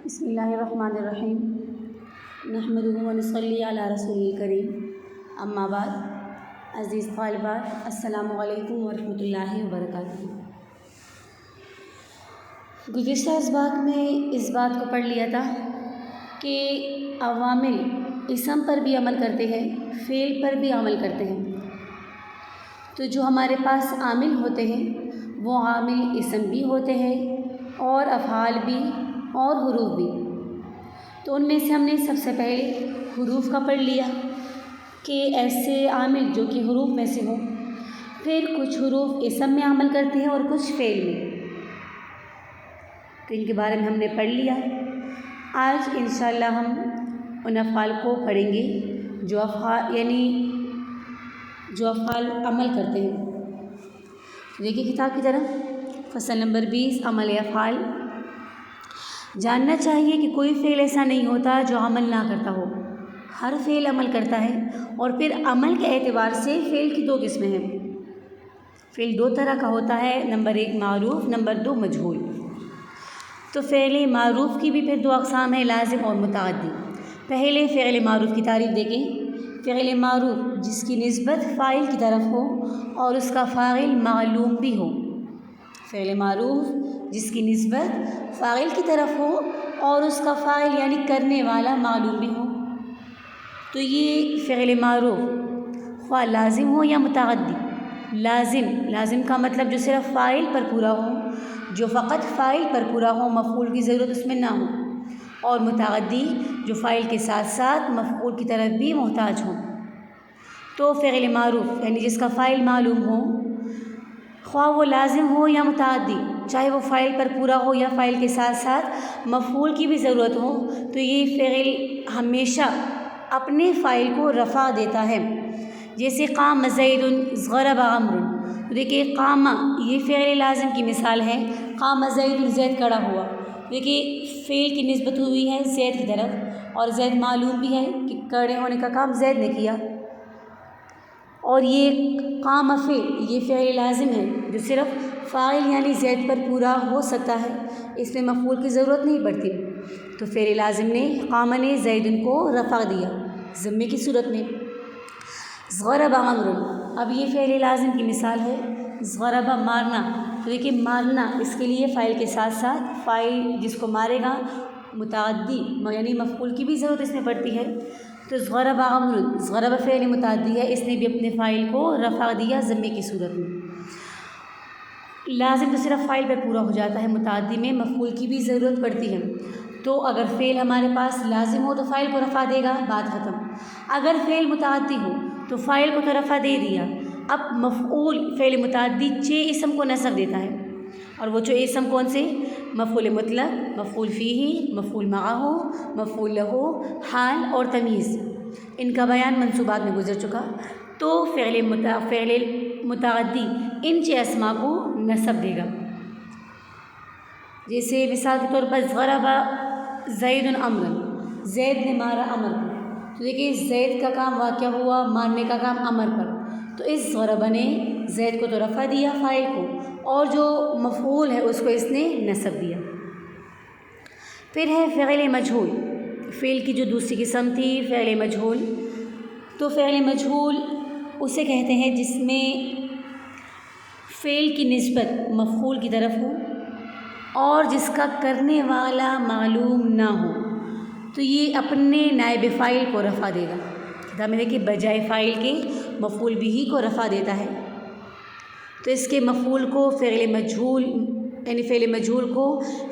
بسم اللہ الرحمن الرحیم نحمدہ و نصلی علی رسول کریم اما بعد. عزیز طالبات، السلام علیکم ورحمۃ اللہ وبرکاتہ. گزشتہ اسباق میں اس بات کو پڑھ لیا تھا کہ عوامل اسم پر بھی عمل کرتے ہیں، فعل پر بھی عمل کرتے ہیں. تو جو ہمارے پاس عامل ہوتے ہیں وہ عامل اسم بھی ہوتے ہیں اور افعال بھی اور حروف بھی. تو ان میں سے ہم نے سب سے پہلے حروف کا پڑھ لیا کہ ایسے عامل جو کہ حروف میں سے ہوں. پھر کچھ حروف اسم میں عمل کرتے ہیں اور کچھ فعل میں، تو ان کے بارے میں ہم نے پڑھ لیا. آج انشاءاللہ ہم ان افعال کو پڑھیں گے جو افعال عمل کرتے ہیں. دیکھیے کتاب کی طرف، فصل نمبر 20 عمل افعال. جاننا چاہیے کہ کوئی فعل ایسا نہیں ہوتا جو عمل نہ کرتا ہو. ہر فعل عمل کرتا ہے، اور پھر عمل کے اعتبار سے فعل کی دو قسمیں ہیں. فعل دو طرح کا ہوتا ہے، نمبر 1 معروف، نمبر 2 مجہول. تو فعل معروف کی بھی پھر دو اقسام ہیں، لازم اور متعدی. پہلے فعل معروف کی تعریف دیکھیں. فعل معروف جس کی نسبت فاعل کی طرف ہو اور اس کا فاعل معلوم بھی ہو. فعل معروف جس کی نسبت فاعل کی طرف ہو اور اس کا فاعل یعنی کرنے والا معلوم بھی ہو. تو یہ فعل معروف خواہ لازم ہو یا متعدی. لازم کا مطلب جو صرف فاعل پر پورا ہو، جو فقط فاعل پر پورا ہو، مفعول کی ضرورت اس میں نہ ہو. اور متعدی جو فاعل کے ساتھ ساتھ مفعول کی طرف بھی محتاج ہو. تو فعل معروف یعنی جس کا فاعل معلوم ہو، خواہ وہ لازم ہو یا متعدی، چاہے وہ فاعل پر پورا ہو یا فاعل کے ساتھ ساتھ مفعول کی بھی ضرورت ہو، تو یہ فعل ہمیشہ اپنے فاعل کو رفع دیتا ہے. جیسے قام زید ضرب عمرو. دیکھیے قام یہ فعل لازم کی مثال ہے. قام زید، زید کھڑا ہوا. دیکھیے فعل کی نسبت ہوئی ہے زید کی طرف، اور زید معلوم بھی ہے کہ کھڑے ہونے کا کام زید نے کیا. اور یہ قام فعل، یہ فعل لازم ہے جو صرف فاعل یعنی زید پر پورا ہو سکتا ہے، اس میں مفعول کی ضرورت نہیں پڑتی. تو فعل لازم نے، قام نے زیدن کو رفع دیا ضمے کی صورت میں. ضرب عمرو، اب یہ فعل لازم کی مثال ہے. ضرب مارنا. تو دیکھیے مارنا اس کے لیے فاعل کے ساتھ ساتھ فاعل جس کو مارے گا متعدی یعنی مفعول کی بھی ضرورت اس میں پڑتی ہے. تو ضرب عمرو، ضرب فعل متعدی ہے، اس نے بھی اپنے فاعل کو رفع دیا ضمے کی صورت میں. لازم تو صرف فاعل پر پورا ہو جاتا ہے، متعدی میں مفعول کی بھی ضرورت پڑتی ہے. تو اگر فعل ہمارے پاس لازم ہو تو فاعل کو رفع دے گا، بات ختم. اگر فعل متعدی ہو تو فاعل کو تو رفع دے دیا. اب مفعول فعل متعدی چھ اسم کو نصب دیتا ہے، اور وہ جو اسم کون سے؟ مفعول مطلق، مفعول فیہ، مفعول معہ، مفعول لہ، حال اور تمییز. ان کا بیان منصوبات میں گزر چکا. تو فعل متعدی ان چھ اسما کو نصب دے گا. جیسے مثال کے طور پر ضرب زید عمرا، زید نے مارا عمر کو. تو دیکھیے زید کا کام واقع ہوا، مارنے کا کام عمر پر. تو اس ضرب نے زید کو تو رفع دیا فاعل کو، اور جو مفعول ہے اس کو اس نے نصب دیا. پھر ہے فعل مجہول. فعل کی جو دوسری قسم تھی فعل مجہول. تو فعل مجہول اسے کہتے ہیں جس میں فعل کی نسبت مفعول کی طرف ہو اور جس کا کرنے والا معلوم نہ ہو. تو یہ اپنے نائب فاعل کو رفع دے گا. کتاب میں دیکھیے بجائے فاعل کے مفعول بھی کو رفع دیتا ہے. تو اس کے مفعول کو فعل مجہول یعنی فعل مجہول کو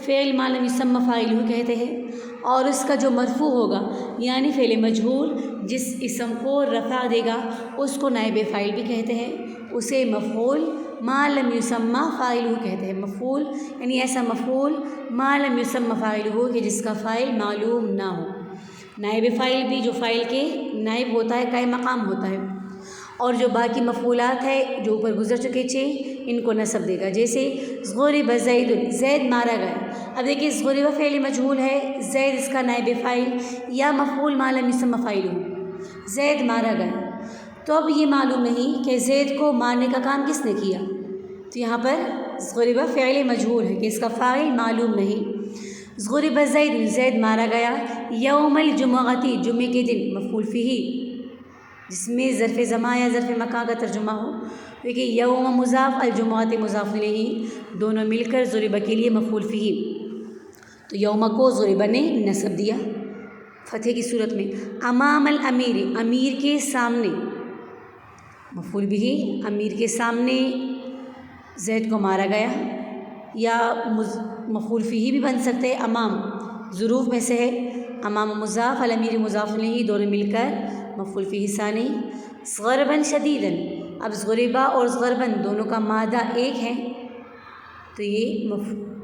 فعل ما لم یسمى فاعلہ کہتے ہیں، اور اس کا جو مرفوع ہوگا یعنی فعل مجہول جس اسم کو رفع دے گا اس کو نائب فاعل بھی کہتے ہیں. اسے مفعول ما لم یسمى فاعلہ کہتے ہیں. مفعول یعنی ایسا مفعول ما لم یسمى فاعلہ کہ جس کا فاعل معلوم نہ ہو. نائب فاعل بھی جو فاعل کے نائب ہوتا ہے، قائم مقام ہوتا ہے. اور جو باقی مفعولات ہے جو اوپر گزر چکے چھ، ان کو نصب دے گا. جیسے ضرب زید، زید مارا گیا. اب دیکھیے ضرب فعل مجہول ہے، زید اس کا نائب فاعل یا مفعول ما لم یسمى فاعلہ، زید مارا گیا. تو اب یہ معلوم نہیں کہ زید کو مارنے کا کام کس نے کیا. تو یہاں پر ضرب فعل مجہول ہے کہ اس کا فاعل معلوم نہیں. ضرب زید زید مارا گیا، یوم الجمعتی جمعے کے دن، مفعول فیہ جس میں ظرف زمان یا ظرف مکان کا ترجمہ ہو، دیکھیے یوم مضاف الجمعۃ مضاف الیہ، دونوں مل کر ضرب کے لیے مفعول فیہ، تو یوم کو ضرب نے نصب دیا فتح کی صورت میں۔ امام الامیر امیر کے سامنے، مفعول بہ امیر کے سامنے زید کو مارا گیا، یا مفعول فیہ بھی بن سکتے ہیں، امام ظروف میں سے ہے، امام مضاف الامیر مضاف الیہ، دونوں مل کر مفعول فیہ ثانی۔ ضربا شدیدا، اب ضربا اور ضربا دونوں کا مادہ ایک ہے، تو یہ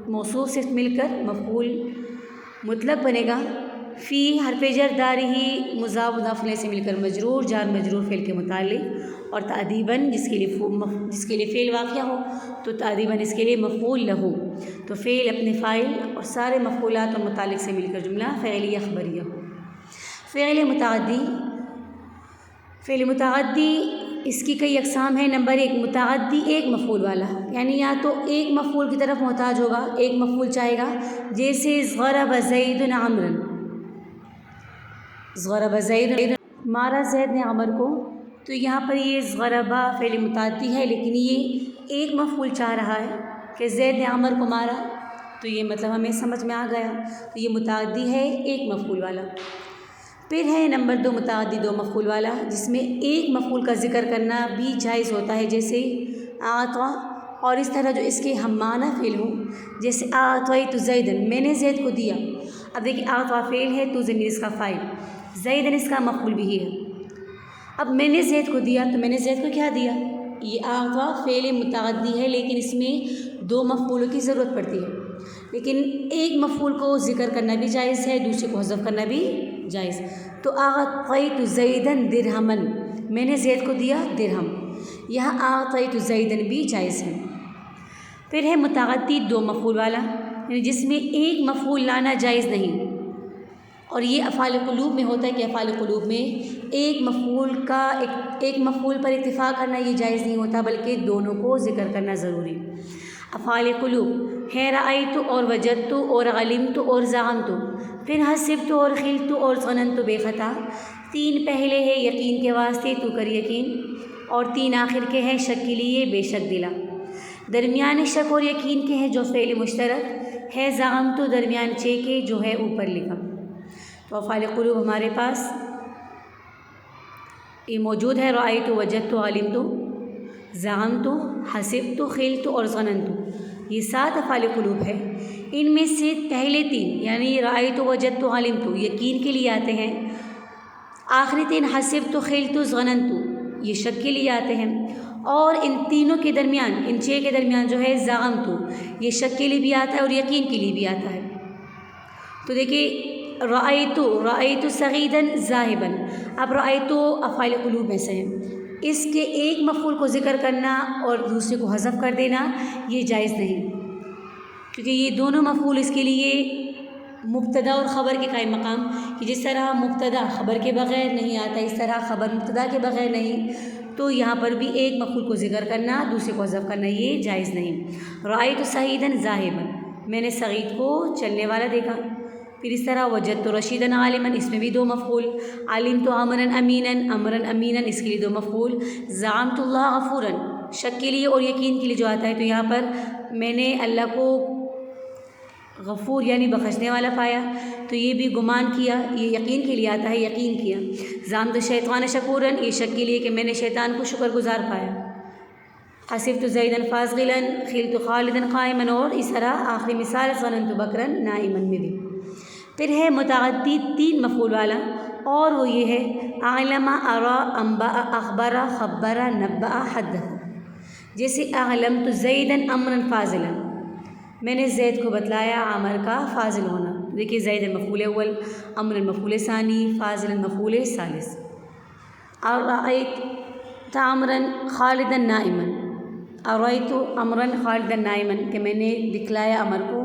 موصوف سے مل کر مفعول مطلق بنے گا۔ فی حرف جر دارہ مضاف مضاف الیہ سے مل کر مجرور، جار مجرور فعل کے متعلق، اور تأدیباً جس کے لیے فعل واقع ہو تو تأدیباً اس کے لیے مفعول لہو، تو فعل اپنے فاعل اور سارے مفعولات اور متعلق سے مل کر جملہ فعلیہ خبریہ ہو۔ فعل متعدی اس کی کئی اقسام ہیں۔ نمبر 1، متعدی ایک مفعول والا، یعنی یا تو ایک مفعول کی طرف محتاج ہوگا، ایک مفعول چاہے گا، جیسے ضرب زید عمرا، ضرب زید مارا زید نے عمر کو، تو یہاں پر یہ ضربہ فعل متعدی ہے، لیکن یہ ایک مفعول چاہ رہا ہے کہ زید نے عمر کو مارا، تو یہ مطلب ہمیں سمجھ میں آ گیا، تو یہ متعدی ہے ایک مفعول والا۔ پھر ہے نمبر 2، متعدی دو مفعول والا، جس میں ایک مفعول کا ذکر کرنا بھی جائز ہوتا ہے، جیسے اعطیٰ، اور اس طرح جو اس کے ہم معنی فعل ہوں، جیسے اعطیت زیدا، میں نے زید کو دیا۔ اب دیکھیے اعطیٰ فعل ہے تو ضمیر اس کا فاعل، زیدا اس کا مفعول بھی ہے۔ اب میں نے زید کو دیا، تو میں نے زید کو کیا دیا؟ یہ اعطیٰ فعل متعدی ہے، لیکن اس میں دو مفعولوں کی ضرورت پڑتی ہے، لیکن ایک مفعول کو ذکر کرنا بھی جائز ہے، دوسرے کو حذف کرنا بھی جائز۔ تو اعطیت زیدا درہما، میں نے زید کو دیا درہم، یہاں اعطیت زیدا بھی جائز ہے۔ پھر ہے متعدی دو مفعول والا، یعنی جس میں ایک مفعول لانا جائز نہیں، اور یہ افعال قلوب میں ہوتا ہے کہ افعال قلوب میں ایک مفعول پر اکتفا کرنا یہ جائز نہیں ہوتا، بلکہ دونوں کو ذکر کرنا ضروری۔ افعال قلوب ہے رأیت اور وجدت اور علمت اور زعمت، پھر حسبت اور خلت اور ظننت بے خطا، 3 پہلے ہے یقین کے واسطے تو کر یقین، اور 3 آخر کے ہیں شک کے لیے بے شک دلا، درمیان شک اور یقین کے ہیں جو فعل مشترک ہے، زعمت درمیان چے کے جو ہے اوپر لکھا۔ تو افعال قلوب ہمارے پاس یہ موجود ہے، رأیت وجدت علمت زعمت حسبت خلت اور ظننت، یہ 7 افعال قلوب ہے۔ ان میں سے پہلے 3 یعنی رأیت وجدت علمت یقین کے لیے آتے ہیں، آخری 3 حسبت خلت ظننت یہ شک کے لیے آتے ہیں، اور ان تینوں کے درمیان، ان 6 کے درمیان جو ہے زعمت یہ شک کے لیے بھی آتا ہے اور یقین کے لیے بھی آتا ہے۔ تو دیکھیے رأیت صعیدا ذاہبا، اب رأیت افعال قلوب میں سے ہے، اس کے ایک مفعول کو ذکر کرنا اور دوسرے کو حذف کر دینا یہ جائز نہیں، کیونکہ یہ دونوں مفعول اس کے لیے مبتدا اور خبر کے قائم مقام، کہ جس طرح مبتدا خبر کے بغیر نہیں آتا، اس طرح خبر مبتدا کے بغیر نہیں، تو یہاں پر بھی ایک مفعول کو ذکر کرنا دوسرے کو حذف کرنا یہ جائز نہیں۔ رأیت صعیدا ذاہبا، میں نے سعید کو چلنے والا دیکھا، پھر اس طرح وجدت رشیدا عالما، اس میں بھی 2 مفعول، علمت امرا امینا اس کے لیے 2 مفعول، زعمت اللہ غفورا شک کے لیے اور یقین کے لیے جو آتا ہے، تو یہاں پر میں نے اللہ کو غفور یعنی بخشنے والا پایا، تو یہ بھی گمان کیا، یہ یقین کے لیے آتا ہے، یقین کیا۔ زعمت شیطان شکورا، یہ شک کے لیے کہ میں نے شیطان کو شکر گزار پایا۔ حسبت زیدا فاضلا خلت خالدا قائما، اور اس طرح آخری مثال ظننت بکرا نائما میں بھی۔ پھر ہے متعدی 3 مفعول والا، اور وہ یہ ہے اعلم ارى انبأ اخبر خبر نبأ حدث، جیسے اعلمت زیدا امرا فاضلا، میں نے زید کو بتلایا عمر کا فاضل ہونا، دیکھیے زید مفعول اول، امر مفعول ثانی، فاضل مفعول ثالث۔ رأیت امرا خالدا نائما، رأیت امرا خالدا نائما کہ میں نے دکھلایا عمر کو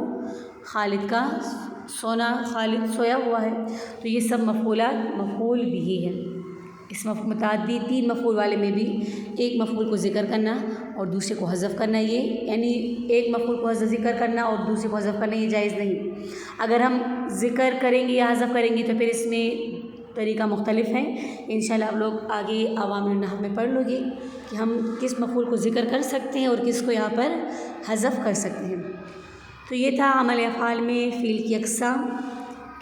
خالد کا سونا، خالد سویا ہوا ہے، تو یہ سب مفعولات مفعول بھی ہے۔ اس متعدی 3 مفعول والے میں بھی ایک مفعول کو ذکر کرنا اور دوسرے کو حذف کرنا، یہ یعنی ایک مفعول کو ذکر کرنا اور دوسرے کو حذف کرنا یہ جائز نہیں۔ اگر ہم ذکر کریں گے یا حذف کریں گے تو پھر اس میں طریقہ مختلف ہیں. انشاءاللہ آپ لوگ آگے عوامل النحو میں پڑھ لو گے کہ ہم کس مفعول کو ذکر کر سکتے ہیں اور کس کو یہاں پر حذف کر سکتے ہیں. تو یہ تھا عمل افعال میں فعل کی اقسام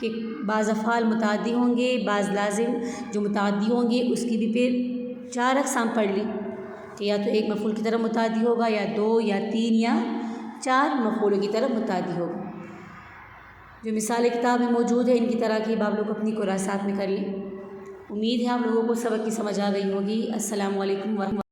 کہ بعض افعال متعدی ہوں گے، بعض لازم جو متعدی ہوں گے اس کی بھی پھر 4 اقسام پڑھ لی کہ یا تو ایک مفعول کی طرف متعدی ہوگا یا 2 یا 3 یا 4 مفعولوں کی طرف متعدی ہوگا. جو مثال کتاب میں موجود ہے ان کی تراکیب آپ لوگ اپنی کراسات میں کر لیں. امید ہے آپ لوگوں کو سبق کی سمجھ آ گئی ہوگی. السلام علیکم ورحمۃ اللہ.